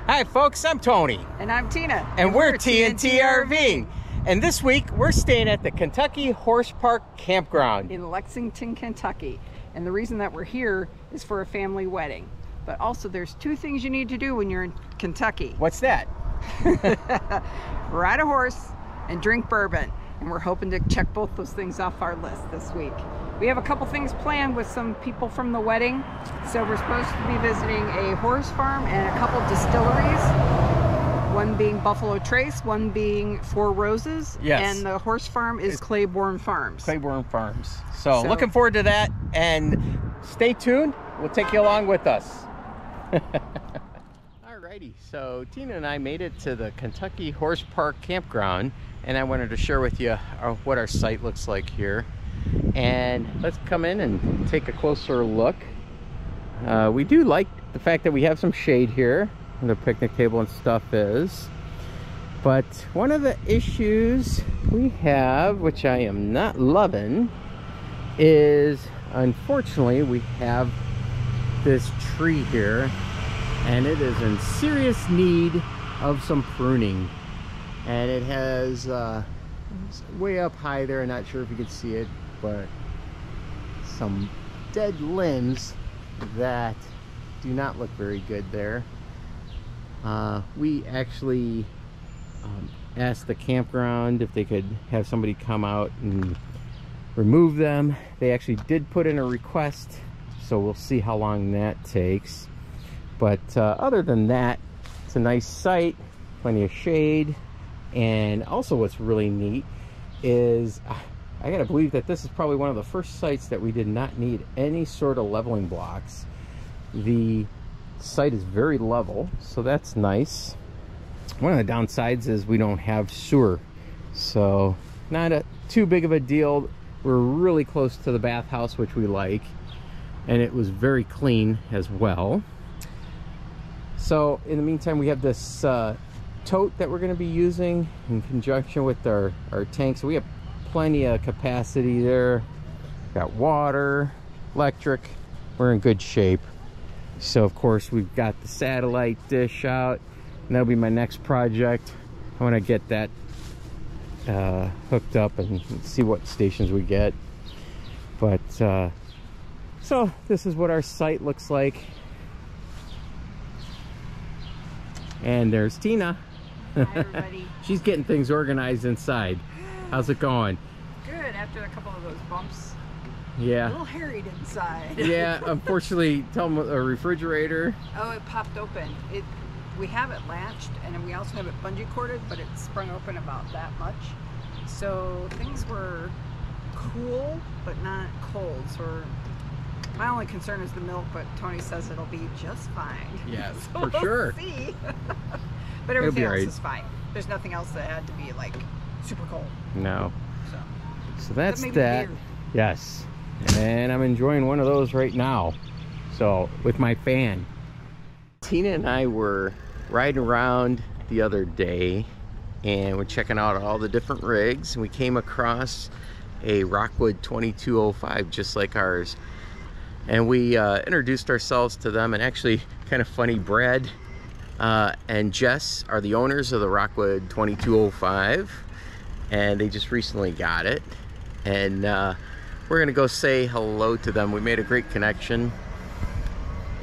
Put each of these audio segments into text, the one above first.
Hi folks, I'm Tony. And I'm Tina. And we're TNT RV. And this week we're staying at the Kentucky Horse Park Campground in Lexington, Kentucky. And the reason that we're here is for a family wedding. But also there's two things you need to do when you're in Kentucky. What's that? Ride a horse and drink bourbon. And we're hoping to check both those things off our list this week. We have a couple things planned with some people from the wedding. So we're supposed to be visiting a horse farm and a couple distilleries. One being Buffalo Trace, one being Four Roses. Yes. And the horse farm is Claiborne Farms. Claiborne Farms. So looking forward to that, and stay tuned. We'll take you along with us. Alrighty, so Tina and I made it to the Kentucky Horse Park Campground, and I wanted to share with you what our site looks like here. And let's come in and take a closer look. We do like the fact that we have some shade here, where the picnic table and stuff is. But one of the issues we have, which I am not loving, is unfortunately we have this tree here, and it is in serious need of some pruning. And it has it's way up high there, I'm not sure if you can see it, but some dead limbs that do not look very good there. We actually asked the campground if they could have somebody come out and remove them. They actually did put in a request, so we'll see how long that takes. But other than that, it's a nice site, plenty of shade. And also what's really neat is I gotta believe that this is probably one of the first sites that we did not need any sort of leveling blocks. The site is very level, so that's nice. One of the downsides is we don't have sewer, so not too big of a deal. We're really close to the bathhouse, which we like, and it was very clean as well. So in the meantime, we have this tote that we're going to be using in conjunction with our tank, so we have plenty of capacity there. Got water, electric, we're in good shape. So of course we've got the satellite dish out, and that'll be my next project. I want to get that hooked up and see what stations we get. But so this is what our site looks like. And there's Tina. Hi everybody. She's getting things organized inside. How's it going? Good, after a couple of those bumps. Yeah. A little harried inside. Yeah, unfortunately, tell them a refrigerator. Oh, it popped open. We have it latched, and we also have it bungee corded, but it sprung open about that much. So things were cool, but not cold. So my only concern is the milk, but Tony says it'll be just fine. Yes, so for sure. We'll see. But everything else is fine. There's nothing else that had to be like super cold. No. So that's that. That. Yes. And I'm enjoying one of those right now. So with my fan. Tina and I were riding around the other day, and we're checking out all the different rigs, and we came across a Rockwood 2205 just like ours. And we introduced ourselves to them, and actually kind of funny, Brad and Jess are the owners of the Rockwood 2205, and they just recently got it. And we're gonna go say hello to them. We made a great connection,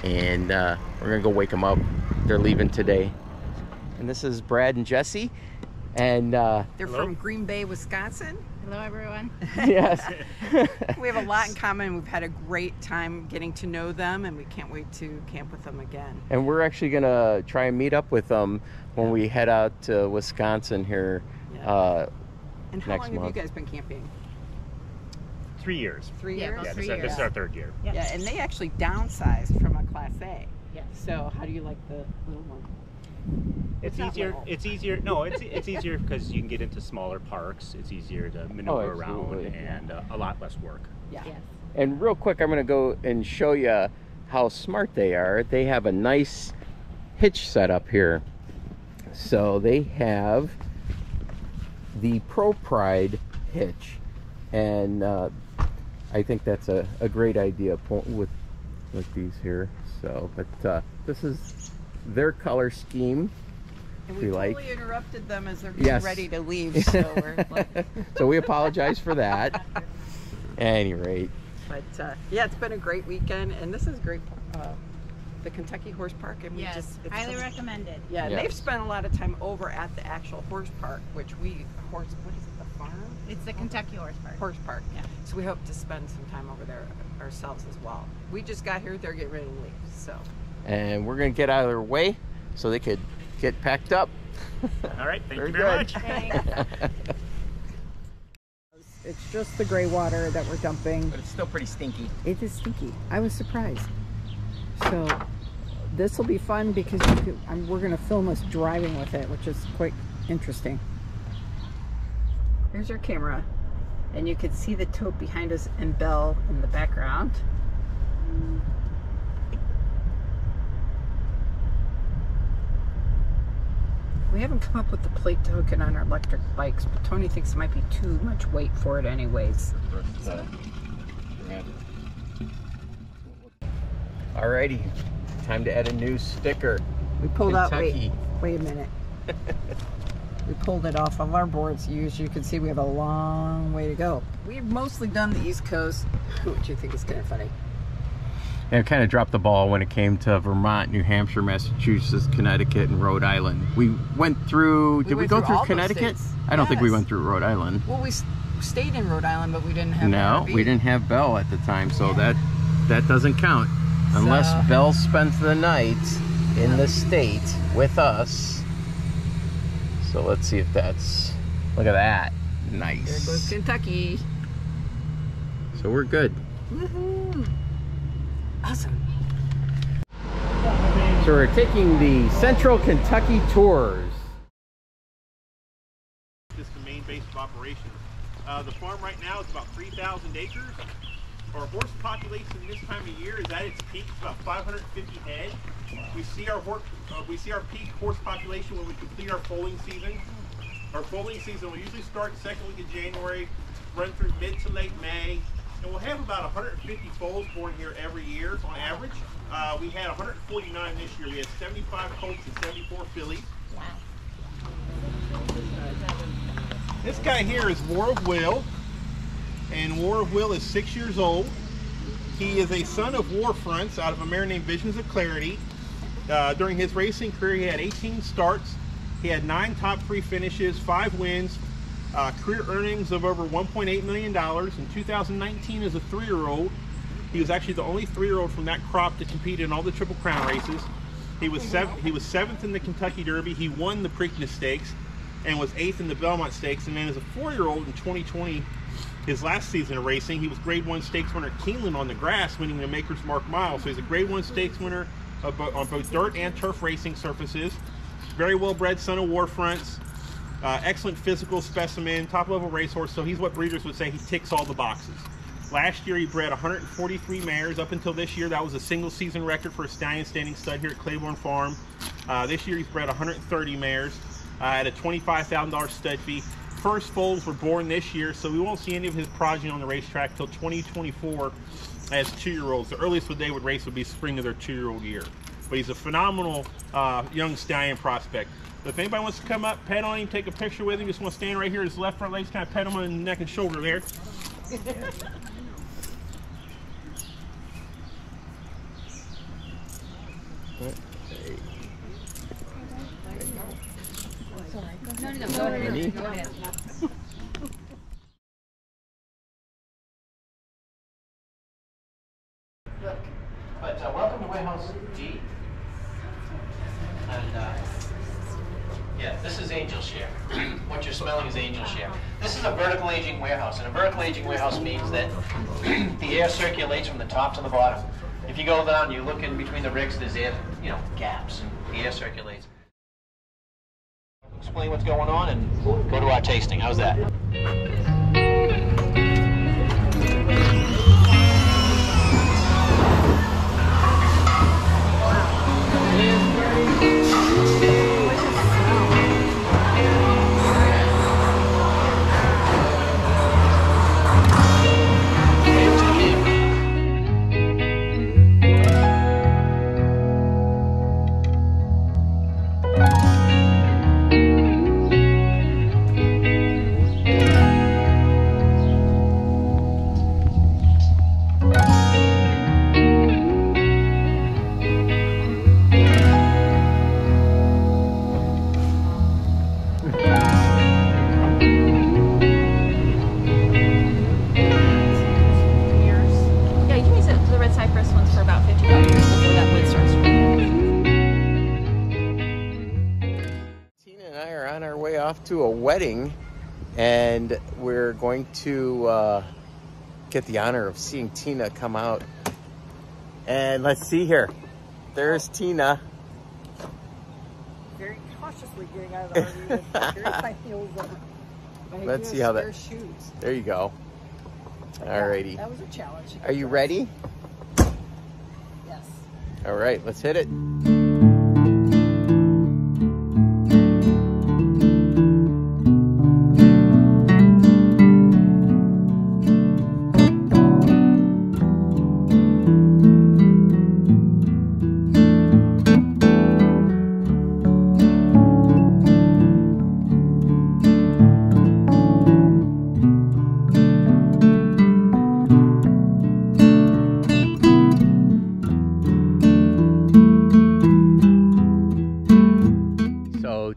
and we're gonna go wake them up. They're leaving today. And this is Brad and Jessie, and they're from Green Bay, Wisconsin. Hello everyone. Yes. We have a lot in common. We've had a great time getting to know them, and we can't wait to camp with them again. And we're actually gonna try and meet up with them when we head out to Wisconsin here and how next long have month. you guys been camping? 3 years. 3 Yeah, years? about Yeah, 3 this years. is our third year. Yep. Yeah, and they actually downsized from a Class A. Yeah. So how do you like the little one? It's not easier. little. It's easier. No, it's easier because you can get into smaller parks. It's easier to maneuver around, absolutely. and a lot less work. Yeah. Yes. And real quick, I'm gonna go and show you how smart they are. They have a nice hitch set up here. So they have the Pro Pride hitch, and I think that's a great idea with these here. So, but this is their color scheme. And we we like. totally interrupted them as they're getting Yes. ready to leave. So we're like, So we apologize for that. At any rate. but yeah, it's been a great weekend, and this is great. The Kentucky Horse Park, and we Yes, just highly recommended. Yeah, and Yes. they've spent a lot of time over at the actual horse park, which what is it, the farm? It's the Kentucky Horse Park. Horse park. Yeah. So we hope to spend some time over there ourselves as well. We just got here, they're getting ready to leave, so. And we're going to get out of their way so they could get packed up. All right, thank you Very very good. much. Thanks. It's just the gray water that we're dumping. But it's still pretty stinky. It is stinky. I was surprised. So this will be fun because we're going to film us driving with it, which is quite interesting. Here's our camera, and you can see the tote behind us and Belle in the background. We haven't come up with the plate token on our electric bikes, but Tony thinks it might be too much weight for it anyways. Alrighty, time to add a new sticker. We pulled out, Kentucky. wait a minute. We pulled it off of our boards. As you can see, we have a long way to go. We've mostly done the East Coast, which you think is kind of funny. And kind of dropped the ball when it came to Vermont, New Hampshire, Massachusetts, Connecticut, and Rhode Island. We went through, did we went go through through all those Connecticut? states. I don't think we Yes. went through Rhode Island. Well, we stayed in Rhode Island, but we didn't have No, an RV. we didn't have Belle at the time, so that doesn't count. Unless So- Belle spends the night in the state with us. So let's see if that's, look at that. There Nice. goes Kentucky. So we're good. Woohoo! Awesome. So we're taking the Central Kentucky tours. This is the main base of operations. The farm right now is about 3,000 acres. Our horse population this time of year is at its peak, about 550 head. We see our peak horse population when we complete our foaling season. Our foaling season will usually start second week of January, run through mid to late May, and we'll have about 150 foals born here every year on average. We had 149 this year. We had 75 colts and 74 fillies. This guy here is War of Will, and War of Will is 6 years old. He is a son of War Fronts out of a mare named Visions of Clarity. During his racing career, he had 18 starts. He had 9 top 3 finishes, 5 wins, career earnings of over $1.8 million. In 2019, as a 3-year-old, he was actually the only 3-year-old from that crop to compete in all the Triple Crown races. He was 7th in the Kentucky Derby. He won the Preakness Stakes and was 8th in the Belmont Stakes. And then as a 4-year-old in 2020, his last season of racing, he was Grade 1 Stakes winner at Keeneland on the grass, winning the Maker's Mark Mile. So he's a Grade 1 Stakes winner on both dirt and turf racing surfaces. Very well bred son of War Fronts. Excellent physical specimen, top level racehorse. So he's what breeders would say he ticks all the boxes. Last year he bred 143 mares. Up until this year, that was a single season record for a stallion standing stud here at Claiborne Farm. This year he's bred 130 mares at a $25,000 stud fee. First foals were born this year, so we won't see any of his progeny on the racetrack till 2024 as 2-year-olds. The earliest they would race would be spring of their 2-year-old year. But he's a phenomenal young stallion prospect. So if anybody wants to come up, pet on him, take a picture with him, just want to stand right here, his left front legs, kind of pet him on the neck and shoulder there. No, go ahead. Ready? Go ahead. But welcome to Warehouse D. And yeah, this is angel share. What you're smelling is angel share. This is a vertical aging warehouse, and a vertical aging warehouse means that the air circulates from the top to the bottom. If you go down, you look in between the ricks, there's air, gaps, and the air circulates. Explain what's going on and go to our tasting. How's that? off to a wedding, and we're going to get the honor of seeing Tina come out. And let's see here. There's Tina. Very cautiously getting out of the RV with very high heels on. Let's see how that. Shoes. There you go. Alrighty. That was a challenge. Are you ready? Yes. All right, let's hit it.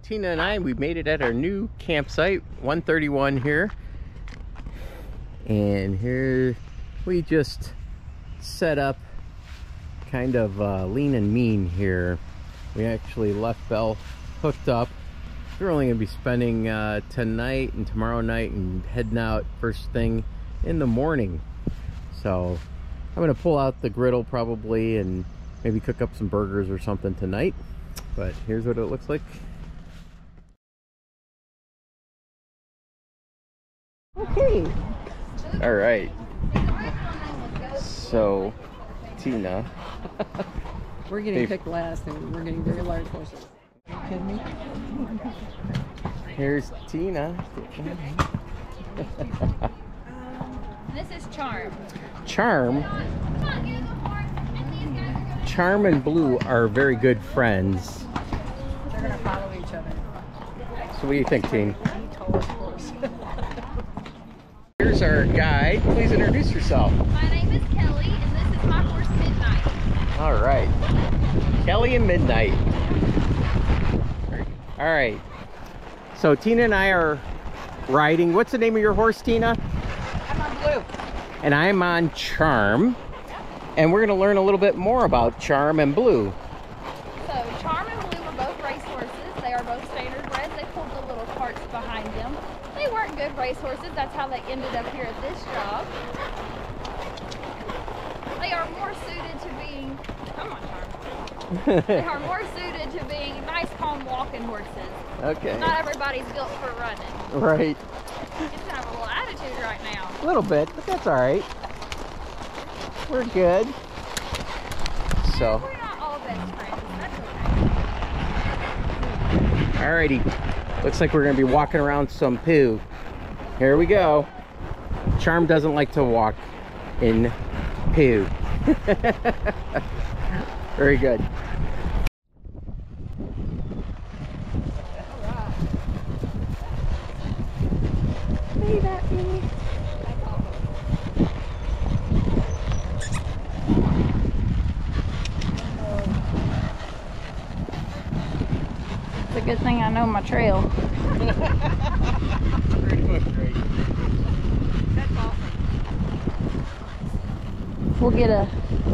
Tina and I, we made it at our new campsite, 131 here. And here we just set up kind of lean and mean here. We actually left Belle hooked up. We're only going to be spending tonight and tomorrow night and heading out first thing in the morning. So I'm going to pull out the griddle probably and maybe cook up some burgers or something tonight. But here's what it looks like. Okay. All right. So, Tina. We're getting picked last, and we're getting very large horses. Are you kidding me? Here's Tina. This is Charm. Charm. Charm and Blue are very good friends. They're gonna follow each other. So what do you think, Teen? The tallest horse. Here's our guide. Please introduce yourself. My name is Kelly, and this is my horse, Midnight. All right. Kelly and Midnight. All right. So Tina and I are riding. What's the name of your horse, Tina? I'm on Blue. And I'm on Charm. And we're going to learn a little bit more about Charm and Blue. So, Charm and Blue were both race horses. They are both standard breds. They pulled the little carts behind them. They weren't good race horses. That's how they ended up here at this job. They are more suited to being, come on, Charm. They are more suited to being nice, calm walking horses. Okay. Not everybody's built for running. Right. It's kind of a little attitude right now. A little bit, but that's all right. We're good. So. We're not all best friends. That's okay. Alrighty. Looks like we're going to be walking around some poo. Here we go. Charm doesn't like to walk in poo. Very good. Hey, that me. It's a good thing I know my trail. We're doing great. That's awesome. We'll get a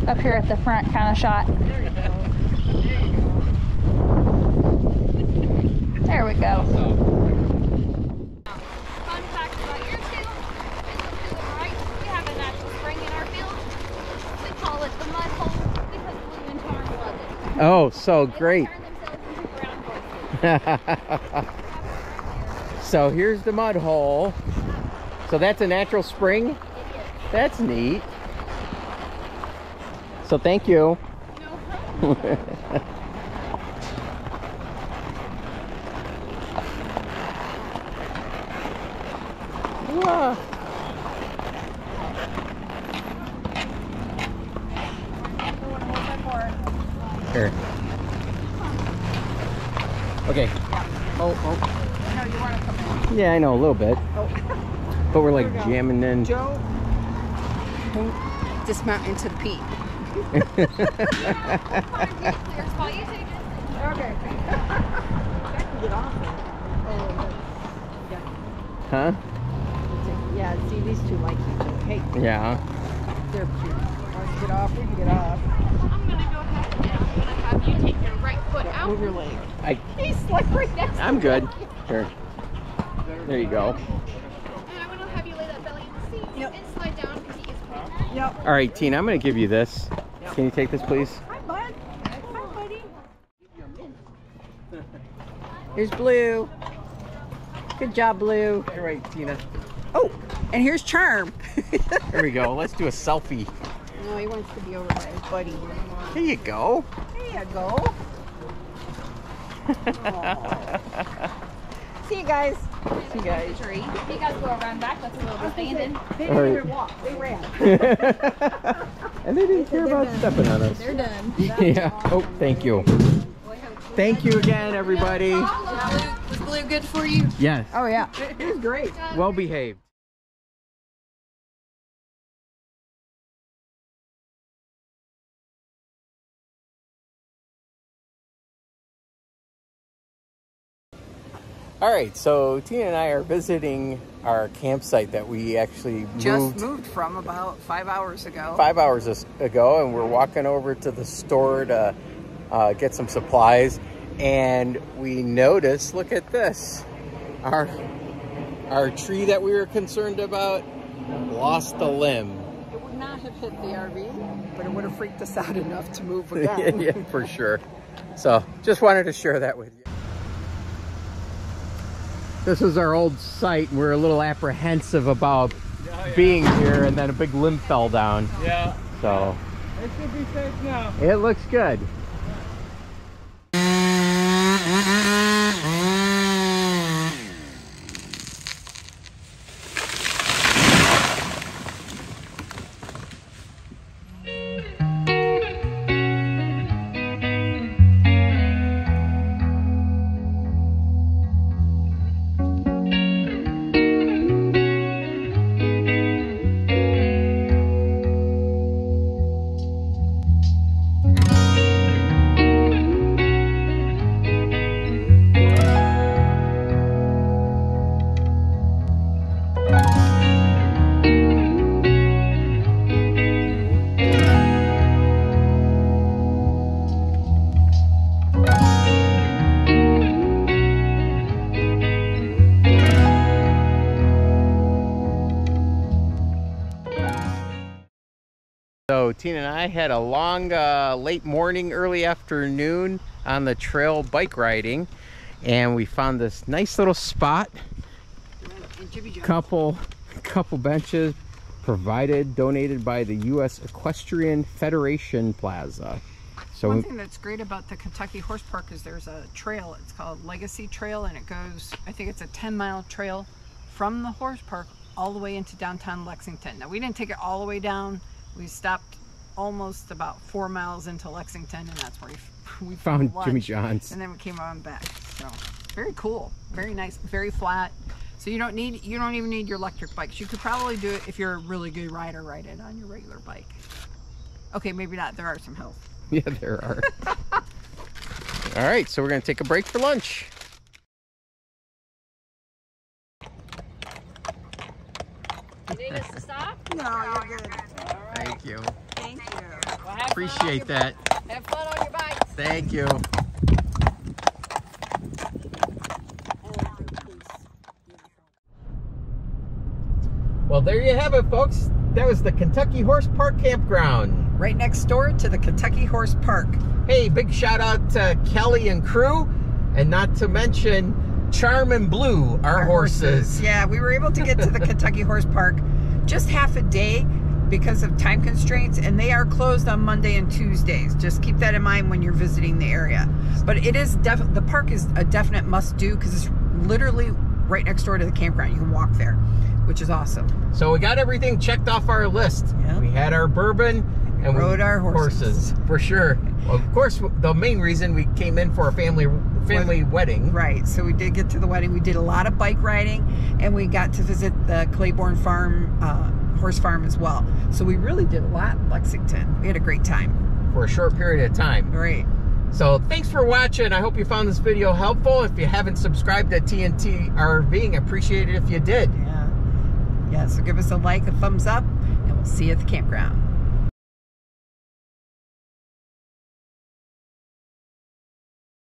up here at the front kind of shot. There you go. There you go. There we go. So, Fun fact about your field is to the right, we have a natural spring in our field. We call it the mud hole because Blue and Charm love it. oh, so They great. turn themselves into brown horses. So here's the mud hole. So that's a natural spring? That's neat. So thank you. No problem. Wow. Here. Okay. Oh, oh. No, you want to come in. Yeah, I know a little bit. Oh. But we're like There we go. jamming in. Joe, don't dismount into the peat. Clear spot. You two just Okay. I can get off there. Oh, yeah. Huh? Yeah, see, these two like each other. Hey, Yeah. they're cute. Want to get off? We can get off. I'm gonna go ahead and I'm gonna have you take your right foot out. Move your leg. I, He's like right next to I'm good. Here. There you go. And I want to have you lay that belly in the seat and slide down because he gets cold. Yep. All right, Tina, I'm going to give you this. Can you take this, please? Hi, bud. Hi, buddy. Here's Blue. Good job, Blue. All right, Tina. Oh, and here's Charm. There we go. Let's do a selfie. No, he wants to be over by his buddy. There you go. There you go. See you guys. See you guys. Tree. You guys go around back. That's a little bit standing. They didn't even walk. They ran. And they didn't care about stepping on us. They're done. Yeah. Oh, thank you. Thank you again, everybody. Was Blue good for you? Yes. Oh, yeah. It was great. Well behaved. All right, so Tina and I are visiting our campsite that we actually Just moved from about 5 hours ago. 5 hours ago, and we're walking over to the store to get some supplies, and we noticed, look at this, our tree that we were concerned about lost a limb. It would not have hit the RV, but it would have freaked us out enough to move again. Yeah, for sure. So just wanted to share that with you. This is our old site, and we're a little apprehensive about being here, and then a big limb fell down. Yeah. So It should be safe now. it looks good. So Tina and I had a long late morning, early afternoon on the trail bike riding, and we found this nice little spot. Couple benches donated by the U.S. Equestrian Federation Plaza. So one thing that's great about the Kentucky Horse Park is there's a trail. It's called Legacy Trail, and it goes, I think it's a 10-mile trail from the horse park all the way into downtown Lexington. Now, we didn't take it all the way down. We stopped almost about 4 miles into Lexington, and that's where we found lunch, Jimmy John's. and then we came on back. So very cool, very nice, very flat. So you don't even need your electric bikes. You could probably do it if you're a really good rider, ride it on your regular bike. Okay, maybe not. There are some hills. Yeah, there are. All right, so we're gonna take a break for lunch. You need us to stop? No, you're good. Thank you. Thank you. Well, have Appreciate that. Have fun on your bikes. Thank you. Well, there you have it, folks. That was the Kentucky Horse Park Campground. Right next door to the Kentucky Horse Park. Hey, big shout out to Kelly and crew, and not to mention Charm and Blue, our horses. Yeah, we were able to get to the Kentucky Horse Park just half a day because of time constraints, and they are closed on Monday and Tuesdays. Just keep that in mind when you're visiting the area. But it is the park is a definite must-do because it's literally right next door to the campground. You can walk there, which is awesome. So we got everything checked off our list. Yeah. We had our bourbon and rode our horses. For sure. Well, of course, the main reason we came in for a family wedding. Right, so we did get to the wedding. We did a lot of bike riding, and we got to visit the Claiborne farm, horse farm as well. So we really did a lot in Lexington. We had a great time. For a short period of time. Right. So thanks for watching. I hope you found this video helpful. If you haven't subscribed to TNT RVing, I appreciate it if you did. Yeah. Yeah, so give us a like, a thumbs up, and we'll see you at the campground.